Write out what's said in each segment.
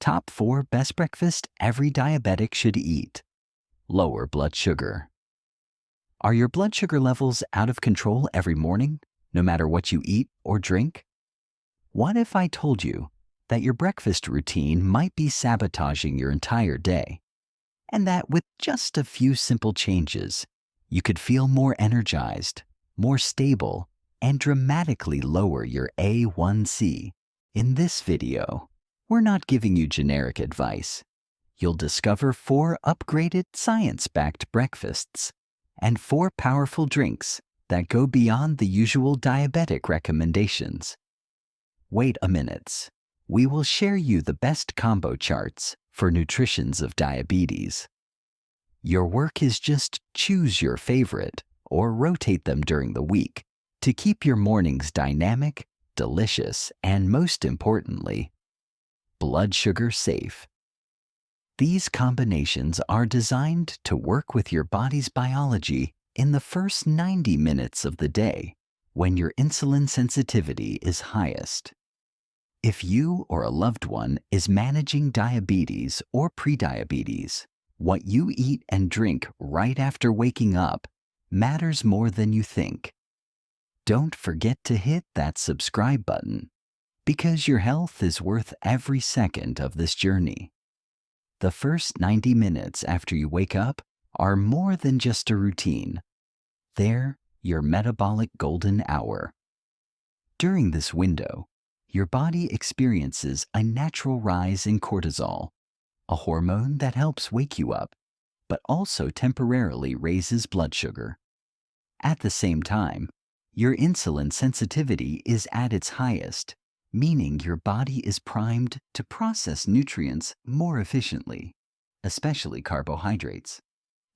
Top 4 best breakfast every diabetic should eat. Lower blood sugar. Are your blood sugar levels out of control every morning, no matter what you eat or drink? What if I told you that your breakfast routine might be sabotaging your entire day, and that with just a few simple changes, you could feel more energized, more stable, and dramatically lower your A1C? In this video, we're not giving you generic advice. You'll discover 4 upgraded science-backed breakfasts and 4 powerful drinks that go beyond the usual diabetic recommendations. Wait a minute. We will share you the best combo charts for nutritions of diabetes. Your work is just choose your favorite or rotate them during the week to keep your mornings dynamic, delicious, and most importantly, blood sugar safe. These combinations are designed to work with your body's biology in the first 90 minutes of the day when your insulin sensitivity is highest. If you or a loved one is managing diabetes or prediabetes, what you eat and drink right after waking up matters more than you think. Don't forget to hit that subscribe button, because your health is worth every second of this journey. The first 90 minutes after you wake up are more than just a routine. They're your metabolic golden hour. During this window, your body experiences a natural rise in cortisol, a hormone that helps wake you up, but also temporarily raises blood sugar. At the same time, your insulin sensitivity is at its highest, meaning your body is primed to process nutrients more efficiently, especially carbohydrates.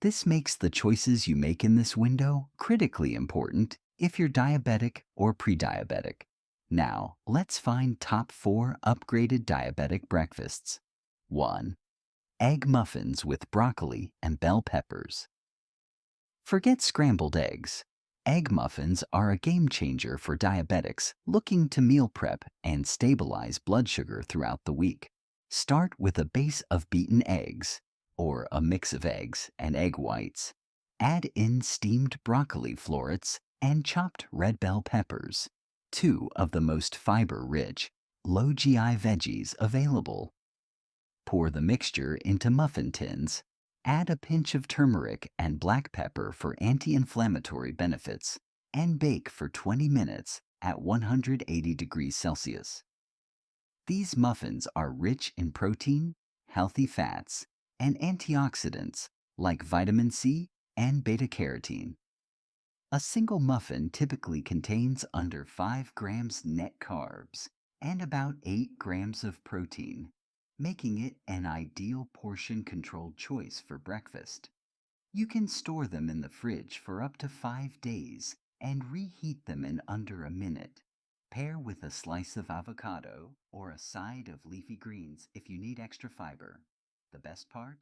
This makes the choices you make in this window critically important if you're diabetic or pre-diabetic. Now, let's find top 4 upgraded diabetic breakfasts. 1. Egg muffins with broccoli and bell peppers. Forget scrambled eggs. Egg muffins are a game changer for diabetics looking to meal prep and stabilize blood sugar throughout the week. Start with a base of beaten eggs, or a mix of eggs and egg whites. Add in steamed broccoli florets and chopped red bell peppers, 2 of the most fiber-rich, low GI veggies available. Pour the mixture into muffin tins. Add a pinch of turmeric and black pepper for anti-inflammatory benefits, and bake for 20 minutes at 180 degrees Celsius. These muffins are rich in protein, healthy fats, and antioxidants like vitamin C and beta-carotene. A single muffin typically contains under 5 grams net carbs and about 8 grams of protein, making it an ideal portion-controlled choice for breakfast. You can store them in the fridge for up to 5 days and reheat them in under a minute. Pair with a slice of avocado or a side of leafy greens if you need extra fiber. The best part?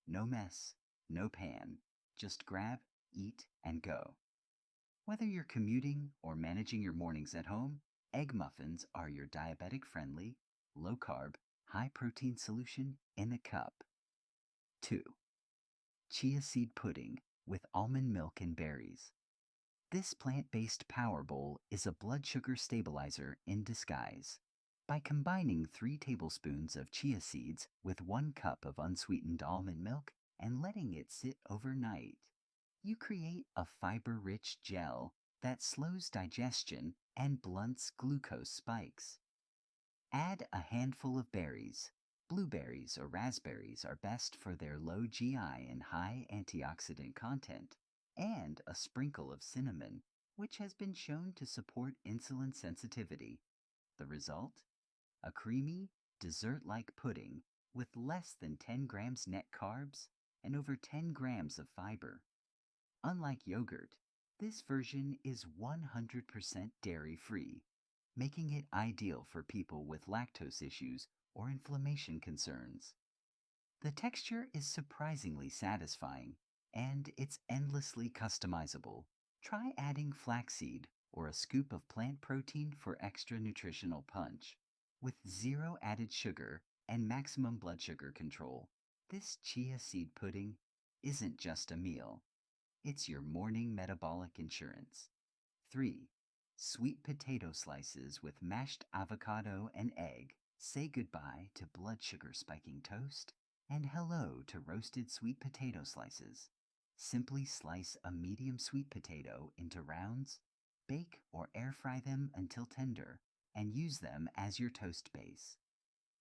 No mess, no pan. Just grab, eat, and go. Whether you're commuting or managing your mornings at home, egg muffins are your diabetic-friendly, low-carb, high-protein solution in a cup. 2. Chia seed pudding with almond milk and berries. This plant-based power bowl is a blood sugar stabilizer in disguise. By combining 3 tablespoons of chia seeds with 1 cup of unsweetened almond milk and letting it sit overnight, you create a fiber-rich gel that slows digestion and blunts glucose spikes. Add a handful of berries. Blueberries or raspberries are best for their low GI and high antioxidant content, and a sprinkle of cinnamon, which has been shown to support insulin sensitivity. The result? A creamy, dessert-like pudding with less than 10 grams net carbs and over 10 grams of fiber. Unlike yogurt, this version is 100% dairy-free, making it ideal for people with lactose issues or inflammation concerns. The texture is surprisingly satisfying, and it's endlessly customizable. Try adding flaxseed or a scoop of plant protein for extra nutritional punch. With 0 added sugar and maximum blood sugar control. This chia seed pudding isn't just a meal, it's your morning metabolic insurance. 3. Sweet potato slices with mashed avocado and egg. Say goodbye to blood sugar spiking toast and hello to roasted sweet potato slices. Simply slice a medium sweet potato into rounds, bake or air fry them until tender, and use them as your toast base.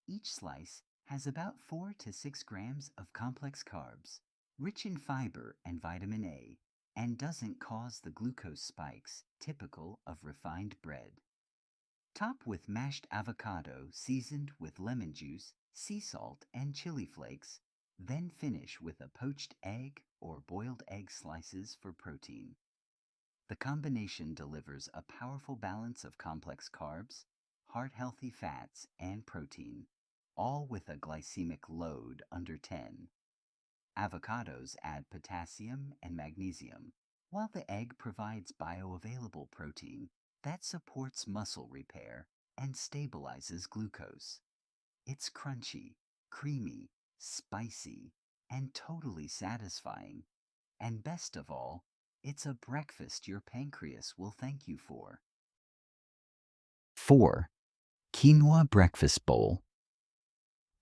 Each slice has about 4 to 6 grams of complex carbs, rich in fiber and vitamin A, and doesn't cause the glucose spikes typical of refined bread. Top with mashed avocado seasoned with lemon juice, sea salt, and chili flakes, then finish with a poached egg or boiled egg slices for protein. The combination delivers a powerful balance of complex carbs, heart-healthy fats, and protein, all with a glycemic load under 10. Avocados add potassium and magnesium, while the egg provides bioavailable protein that supports muscle repair and stabilizes glucose. It's crunchy, creamy, spicy, and totally satisfying. And best of all, it's a breakfast your pancreas will thank you for. 4. Quinoa breakfast bowl.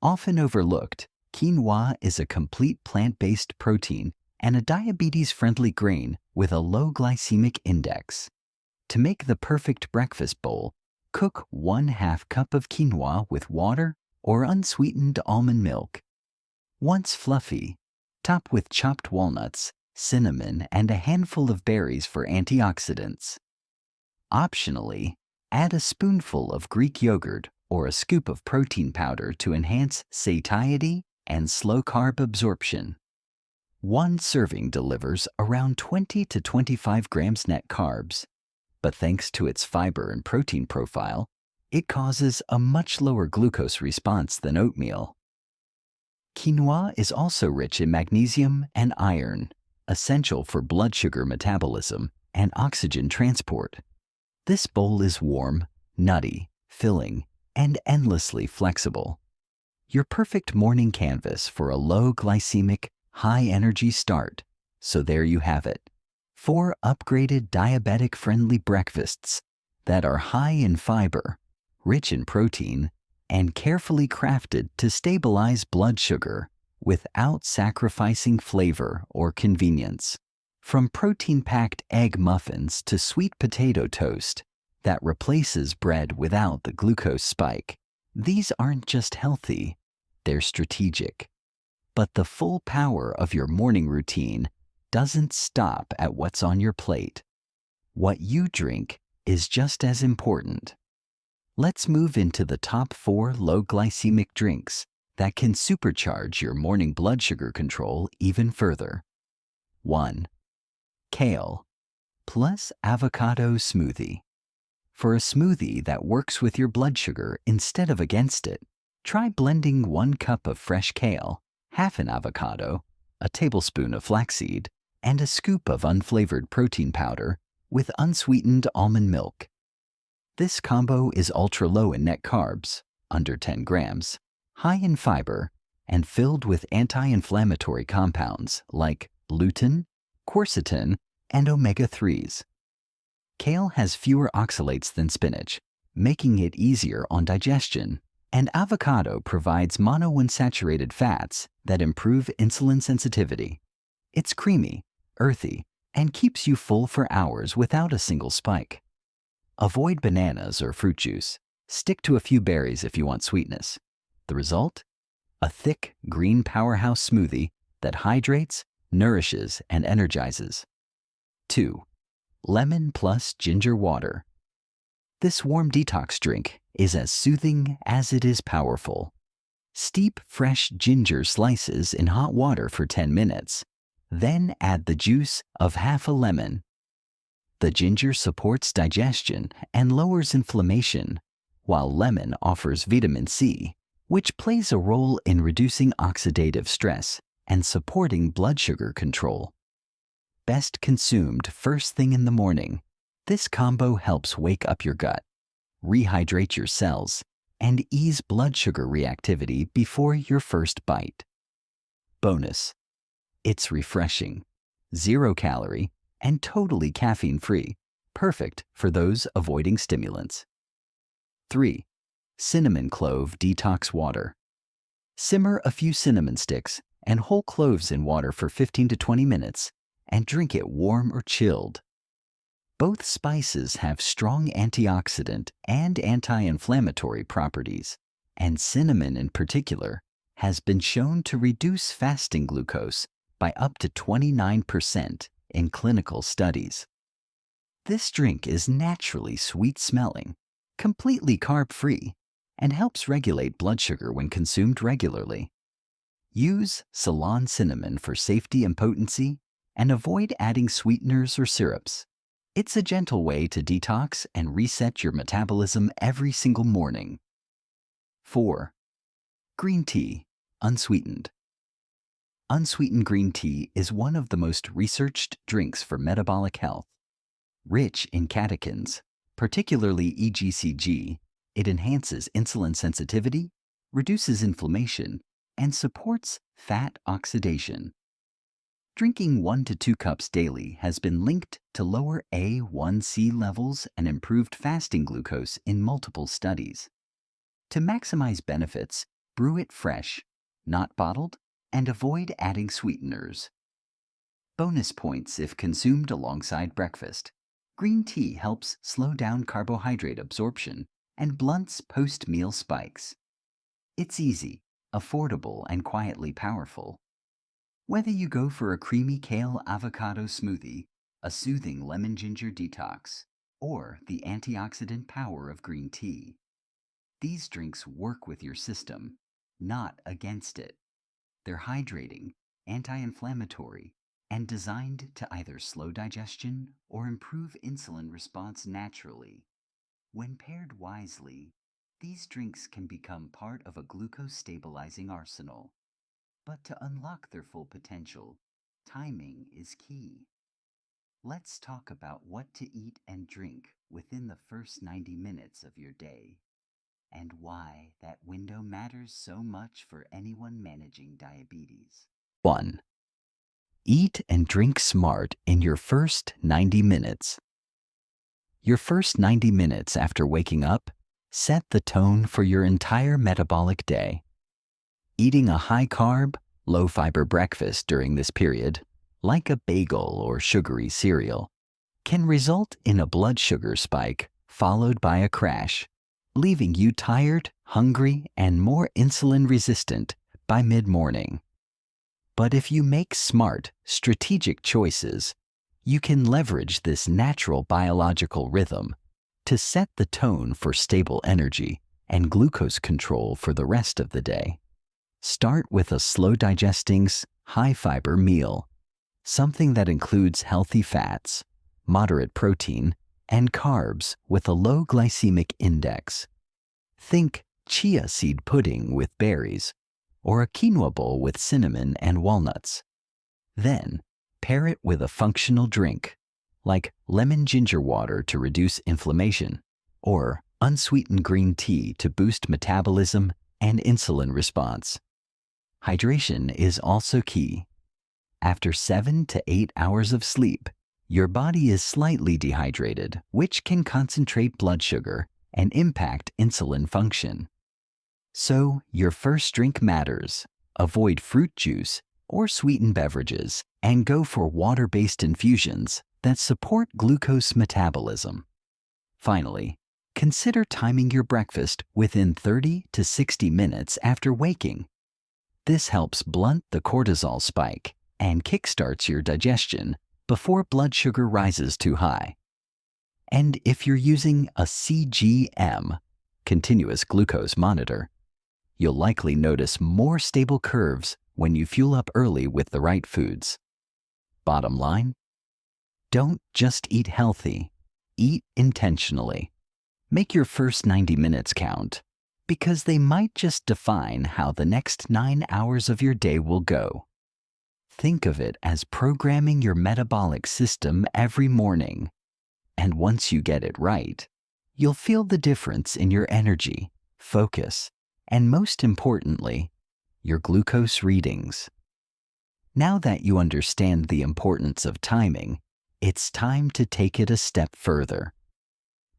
Often overlooked, quinoa is a complete plant-based protein and a diabetes-friendly grain with a low glycemic index. To make the perfect breakfast bowl, cook 1/2 cup of quinoa with water or unsweetened almond milk. Once fluffy, top with chopped walnuts, cinnamon, and a handful of berries for antioxidants. Optionally, add a spoonful of Greek yogurt or a scoop of protein powder to enhance satiety and slow carb absorption. One serving delivers around 20 to 25 grams net carbs, but thanks to its fiber and protein profile, it causes a much lower glucose response than oatmeal. Quinoa is also rich in magnesium and iron, essential for blood sugar metabolism and oxygen transport. This bowl is warm, nutty, filling, and endlessly flexible. Your perfect morning canvas for a low glycemic, high energy start. So there you have it. 4 upgraded diabetic-friendly breakfasts that are high in fiber, rich in protein, and carefully crafted to stabilize blood sugar without sacrificing flavor or convenience. From protein-packed egg muffins to sweet potato toast that replaces bread without the glucose spike, these aren't just healthy, they're strategic. But the full power of your morning routine doesn't stop at what's on your plate. What you drink is just as important. Let's move into the top 4 low glycemic drinks that can supercharge your morning blood sugar control even further. 1. Kale plus avocado smoothie. For a smoothie that works with your blood sugar instead of against it, try blending 1 cup of fresh kale, half an avocado, a tablespoon of flaxseed, and a scoop of unflavored protein powder with unsweetened almond milk. This combo is ultra-low in net carbs, under 10 grams, high in fiber, and filled with anti-inflammatory compounds like lutein, quercetin, and omega-3s. Kale has fewer oxalates than spinach, making it easier on digestion, and avocado provides monounsaturated fats that improve insulin sensitivity. It's creamy, earthy, and keeps you full for hours without a single spike. Avoid bananas or fruit juice. Stick to a few berries if you want sweetness. The result? A thick, green powerhouse smoothie that hydrates, nourishes, and energizes. 2. Lemon plus ginger water. This warm detox drink is as soothing as it is powerful. Steep fresh ginger slices in hot water for 10 minutes, then add the juice of half a lemon. The ginger supports digestion and lowers inflammation, while lemon offers vitamin C, which plays a role in reducing oxidative stress and supporting blood sugar control. Best consumed first thing in the morning, this combo helps wake up your gut, rehydrate your cells, and ease blood sugar reactivity before your first bite. Bonus: it's refreshing, 0-calorie, and totally caffeine-free, perfect for those avoiding stimulants. 3. Cinnamon Clove Detox Water. Simmer a few cinnamon sticks and whole cloves in water for 15 to 20 minutes and drink it warm or chilled. Both spices have strong antioxidant and anti-inflammatory properties, and cinnamon in particular has been shown to reduce fasting glucose by up to 29% in clinical studies. This drink is naturally sweet-smelling, completely carb-free, and helps regulate blood sugar when consumed regularly. Use Ceylon cinnamon for safety and potency, and avoid adding sweeteners or syrups. It's a gentle way to detox and reset your metabolism every single morning. 4. Green tea, unsweetened. Unsweetened green tea is one of the most researched drinks for metabolic health. Rich in catechins, particularly EGCG, it enhances insulin sensitivity, reduces inflammation, and supports fat oxidation. Drinking 1 to 2 cups daily has been linked to lower A1C levels and improved fasting glucose in multiple studies. To maximize benefits, brew it fresh, not bottled, and avoid adding sweeteners. Bonus points if consumed alongside breakfast. Green tea helps slow down carbohydrate absorption and blunts post-meal spikes. It's easy, affordable, and quietly powerful. Whether you go for a creamy kale avocado smoothie, a soothing lemon ginger detox, or the antioxidant power of green tea, these drinks work with your system, not against it. They're hydrating, anti-inflammatory, and designed to either slow digestion or improve insulin response naturally. When paired wisely, these drinks can become part of a glucose-stabilizing arsenal. But to unlock their full potential, timing is key. Let's talk about what to eat and drink within the first 90 minutes of your day, and why that window matters so much for anyone managing diabetes. 1. Eat and drink smart in your first 90 minutes. Your first 90 minutes after waking up set the tone for your entire metabolic day. Eating a high-carb, low-fiber breakfast during this period, like a bagel or sugary cereal, can result in a blood sugar spike followed by a crash, leaving you tired, hungry, and more insulin-resistant by mid-morning. But if you make smart, strategic choices, you can leverage this natural biological rhythm to set the tone for stable energy and glucose control for the rest of the day. Start with a slow-digesting, high-fiber meal, something that includes healthy fats, moderate protein, and carbs with a low glycemic index. Think chia seed pudding with berries, or a quinoa bowl with cinnamon and walnuts. Then, pair it with a functional drink, like lemon ginger water to reduce inflammation, or unsweetened green tea to boost metabolism and insulin response. Hydration is also key. After 7 to 8 hours of sleep, your body is slightly dehydrated, which can concentrate blood sugar and impact insulin function. So, your first drink matters. Avoid fruit juice or sweetened beverages and go for water-based infusions that support glucose metabolism. Finally, consider timing your breakfast within 30 to 60 minutes after waking. This helps blunt the cortisol spike and kickstarts your digestion before blood sugar rises too high. And if you're using a CGM, continuous glucose monitor, you'll likely notice more stable curves when you fuel up early with the right foods. Bottom line, don't just eat healthy, eat intentionally. Make your first 90 minutes count, because they might just define how the next 9 hours of your day will go. Think of it as programming your metabolic system every morning. And once you get it right, you'll feel the difference in your energy, focus, and most importantly, your glucose readings. Now that you understand the importance of timing, it's time to take it a step further.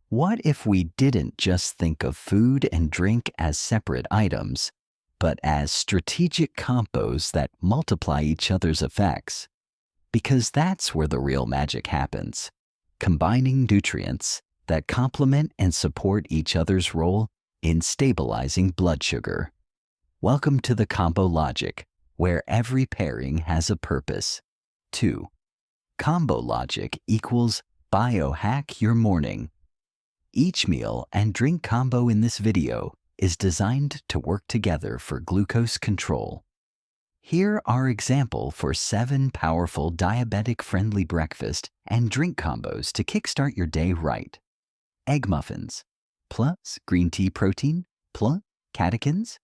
What if we didn't just think of food and drink as separate items, but as strategic combos that multiply each other's effects? Because that's where the real magic happens, combining nutrients that complement and support each other's role in stabilizing blood sugar. Welcome to the Combo Logic, where every pairing has a purpose. 2. Combo Logic equals biohack your morning. Each meal and drink combo in this video is designed to work together for glucose control. Here are examples for 7 powerful diabetic-friendly breakfast and drink combos to kickstart your day right. Egg muffins, plus green tea protein, plus catechins,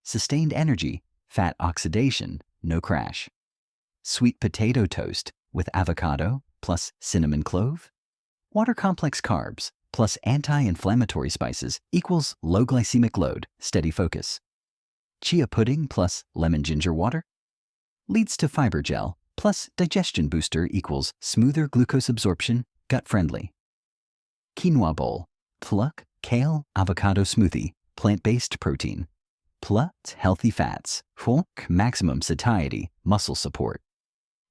sustained energy, fat oxidation, no crash. Sweet potato toast with avocado, plus cinnamon clove. Water complex carbs, plus anti-inflammatory spices equals low glycemic load, steady focus. Chia pudding plus lemon ginger water leads to fiber gel plus digestion booster equals smoother glucose absorption, gut friendly. Quinoa bowl, pluck kale avocado smoothie, plant-based protein, plus healthy fats, fork maximum satiety, muscle support.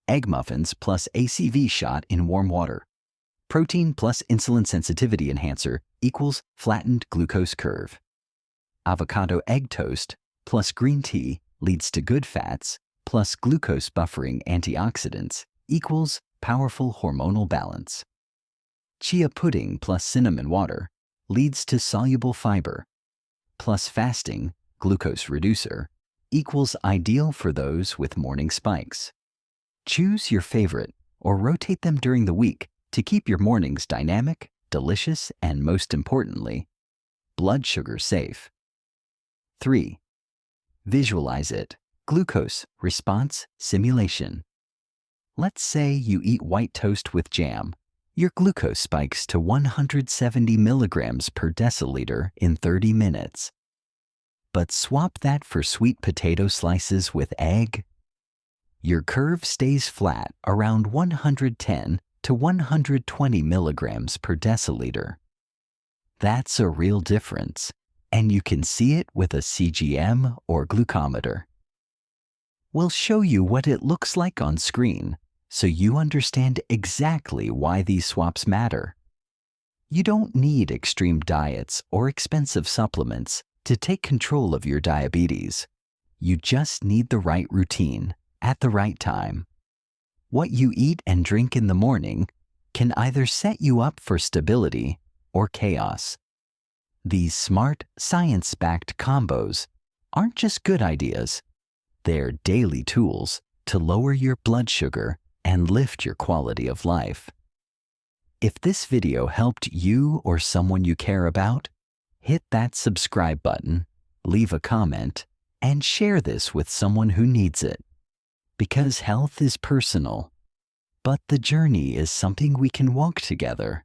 Egg muffins plus ACV shot in warm water. Protein plus insulin sensitivity enhancer equals flattened glucose curve. Avocado egg toast plus green tea leads to good fats plus glucose buffering antioxidants equals powerful hormonal balance. Chia pudding plus cinnamon water leads to soluble fiber plus fasting glucose reducer equals ideal for those with morning spikes. Choose your favorite or rotate them during the week to keep your mornings dynamic, delicious, and most importantly, blood sugar safe. 3. Visualize it. Glucose response simulation. Let's say you eat white toast with jam. Your glucose spikes to 170 milligrams per deciliter in 30 minutes. But swap that for sweet potato slices with egg. Your curve stays flat around 110 to 120 milligrams per deciliter. That's a real difference, and you can see it with a CGM or glucometer. We'll show you what it looks like on screen so you understand exactly why these swaps matter. You don't need extreme diets or expensive supplements to take control of your diabetes. You just need the right routine at the right time. What you eat and drink in the morning can either set you up for stability or chaos. These smart, science-backed combos aren't just good ideas. They're daily tools to lower your blood sugar and lift your quality of life. If this video helped you or someone you care about, hit that subscribe button, leave a comment, and share this with someone who needs it. Because health is personal, but the journey is something we can walk together.